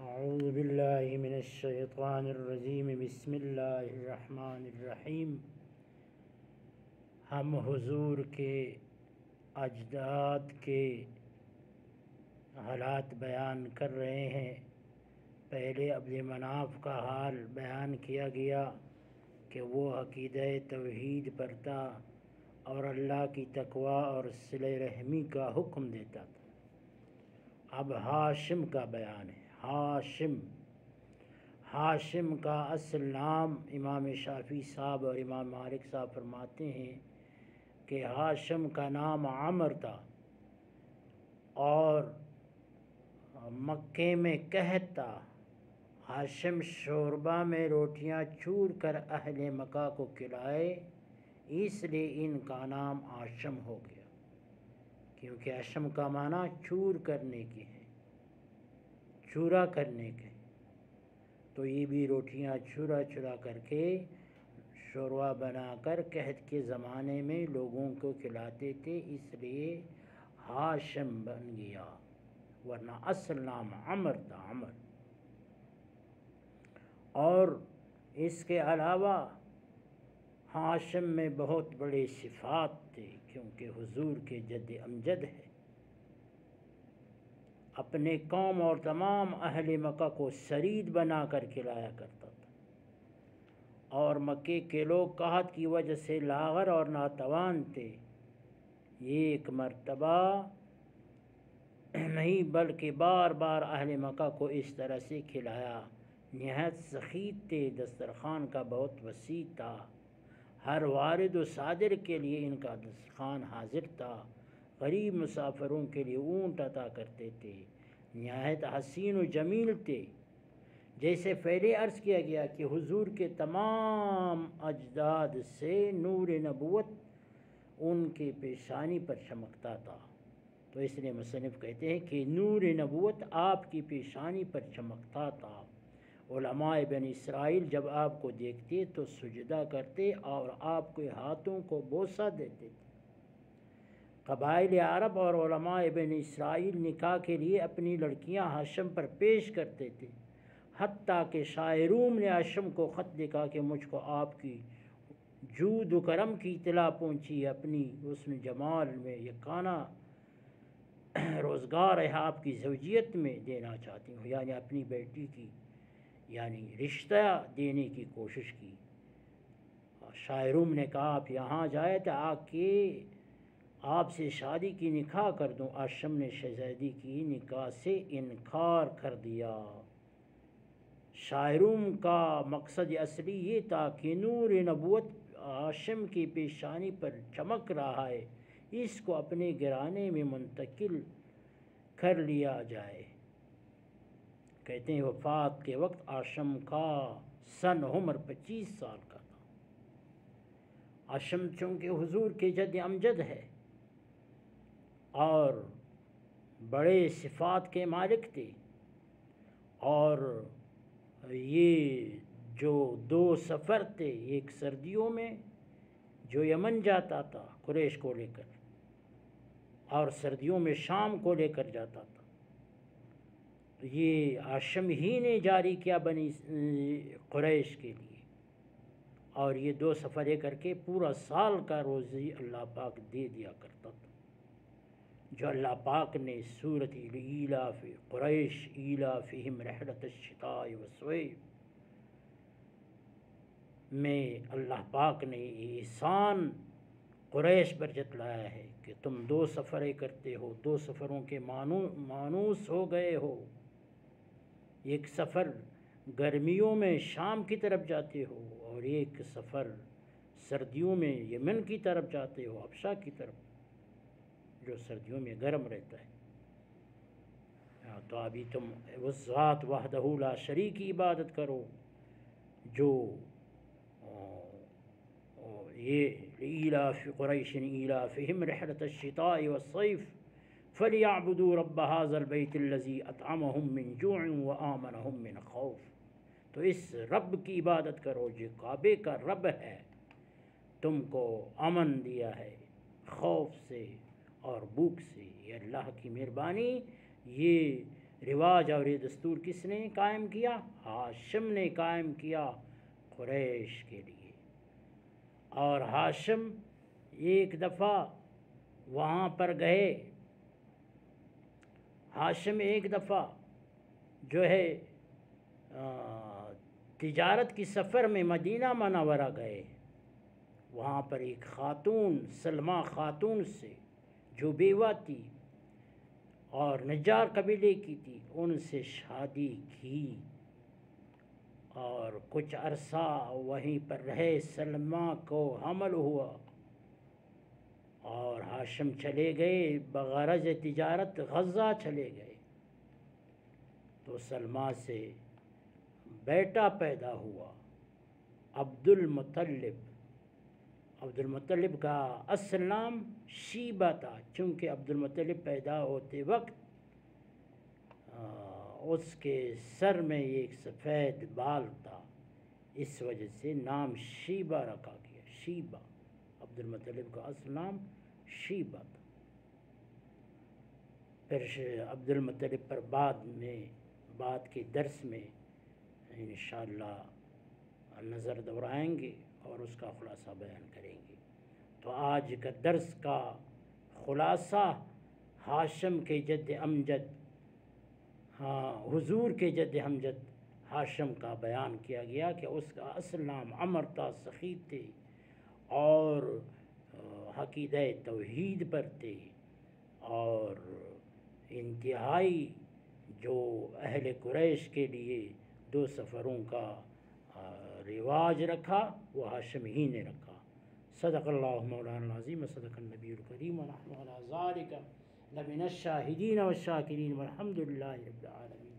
اعوذ باللہ من الشیطان الرجیم بسم اللہ الرحمن الرحیم۔ ہم حضور کے اجداد کے حالات بیان کر رہے ہیں۔ پہلے عبد مناف کا حال بیان کیا گیا کہ وہ عقیدہ توحید پر تھا اور اللہ کی تقوی اور صلہ رحمی کا حکم دیتا تھا۔ اب ہاشم کا بیان ہے۔ ہاشم کا اصل نام امام شافعی صاحب اور امام مالک صاحب فرماتے ہیں کہ ہاشم کا نام عمر تھا اور مکے میں قحط تھا۔ ہاشم شوربہ میں روٹیاں چور کر اہل مکہ کو کھلائے، اس لیے ان کا نام ہاشم ہو گیا، کیونکہ ہاشم کا معنی چور کرنے کی ہے، چورا کرنے کے۔ تو یہ بھی روٹیاں چورا کر کے شوربہ بنا کر قحط کے زمانے میں لوگوں کو کھلاتے تھے، اس لیے ہاشم بن گیا، ورنہ اصل نام عمر تھا، عمر۔ اور اس کے علاوہ ہاشم میں بہت بڑے صفات تھے، کیونکہ حضور کے جد امجد ہے۔ اپنے قوم اور تمام اہل مکہ کو سرید بنا کر کھلایا کرتا تھا، اور مکے کے لوگ قحط کی وجہ سے لاغر اور ناتوان تھے۔ یہ ایک مرتبہ نہیں بلکہ بار بار اہل مکہ کو اس طرح سے کھلایا۔ نہایت سخیت تھے، دسترخوان کا بہت وسیع تھا، ہر وارد و صادر کے لیے ان کا دسترخوان حاضر تھا۔ غریب مسافروں کے لیے اونٹ عطا کرتے تھے، نہایت حسین و جمیل تھے۔ جیسے پہلے عرض کیا گیا کہ حضور کے تمام اجداد سے نور نبوت ان کے پیشانی پر چمکتا تھا، تو اس لیے مصنف کہتے ہیں کہ نور نبوت آپ کی پیشانی پر چمکتا تھا۔ علماء بنی اسرائیل جب آپ کو دیکھتے تو سجدہ کرتے اور آپ کے ہاتھوں کو بوسہ دیتے تھے۔ قبائل عرب اور علماء بنی اسرائیل نکاح کے لیے اپنی لڑکیاں ہاشم پر پیش کرتے تھے، حتیٰ کہ شاہ روم نے ہاشم کو خط لکھا کہ مجھ کو آپ کی جود و کرم کی اطلاع پہنچی، اپنی حسن جمال میں یکانہ روزگار ہے آپ کی زوجیت میں دینا چاہتی ہوں، یعنی اپنی بیٹی کی یعنی رشتہ دینے کی کوشش کی۔ شاہ روم نے کہا آپ یہاں جائے تو آ کے آپ سے شادی کی نکاح کر دوں۔ ہاشم نے شہزادی کی نکاح سے انکار کر دیا۔ شاہ روم کا مقصد اصلی یہ تھا کہ نور نبوت ہاشم کی پیشانی پر چمک رہا ہے، اس کو اپنے گھرانے میں منتقل کر لیا جائے۔ کہتے ہیں وفات کے وقت ہاشم کا سن عمر 25 سال کا تھا۔ ہاشم چونکہ حضور کے جد امجد ہے اور بڑے صفات کے مالک تھے، اور یہ جو دو سفر تھے، ایک سردیوں میں جو یمن جاتا تھا قریش کو لے کر، اور سردیوں میں شام کو لے کر جاتا تھا، تو یہ ہاشم ہی نے جاری کیا بنی قریش کے لیے، اور یہ دو سفریں کر کے پورا سال کا روزی اللہ پاک دے دیا کرتا تھا، جو اللہ پاک نے سورۃ ایلاف قریش ایلافہم رحلۃ الشتاء والصیف میں اللہ پاک نے احسان قریش پر جتلایا ہے کہ تم دو سفریں کرتے ہو، دو سفروں کے مانوس ہو گئے ہو۔ ایک سفر گرمیوں میں شام کی طرف جاتے ہو اور ایک سفر سردیوں میں یمن کی طرف جاتے ہو، حبشہ کی طرف، جو سردیوں میں گرم رہتا ہے۔ تو ابھی تم اس ذات وحدہ لا شریک کی عبادت کرو جو یہ ایلاف قریش ایلافہم رحلۃ الشتاء والصیف فلیعبدوا رب ھذا البیت الذی اطعمہم من جوع وآمنہم من خوف۔ تو اس رب کی عبادت کرو جو کعبے کا رب ہے، تم کو امن دیا ہے خوف سے اور بھوک سے۔ یہ اللہ کی مہربانی، یہ رواج اور یہ دستور کس نے قائم کیا؟ ہاشم نے قائم کیا قریش کے لیے۔ اور ہاشم ایک دفعہ وہاں پر گئے، ہاشم ایک دفعہ جو ہے تجارت کی سفر میں مدینہ منورہ گئے، وہاں پر ایک خاتون سلمہ خاتون سے جو بیوہ تھی اور نجار قبیلے کی تھی، ان سے شادی کی اور کچھ عرصہ وہیں پر رہے۔ سلمہ کو حمل ہوا اور ہاشم چلے گئے بغرض تجارت، غزہ چلے گئے تو سلمہ سے بیٹا پیدا ہوا عبد المطلب۔ عبد المطلب کا اصل نام شیبہ تھا، چونکہ عبد المطلب پیدا ہوتے وقت اس کے سر میں ایک سفید بال تھا، اس وجہ سے نام شیبہ رکھا گیا، شیبہ۔ عبد المطلب کا اصل نام شیبہ تھا۔ پھر عبد المطلب پر بعد کے درس میں انشاءاللہ نظر دورائیں گے اور اس کا خلاصہ بیان کریں گے۔ تو آج کا درس کا خلاصہ ہاشم کے جد امجد، حضور کے جد امجد ہاشم کا بیان کیا گیا کہ اس کا اصل نام عمر تھا، سخی تھے اور عقیدہ توحید پر تھے اور انتہائی جو اہل قریش کے لیے 2 سفروں کا رواج رکھا وہ ہاشم ہی نے رکھا۔ صدق اللہ مولانا العظیم و صدق النبی الکریم ونحن علی ذالک لمن الشاہدین والشاکرین والحمد للہ رب العالمین۔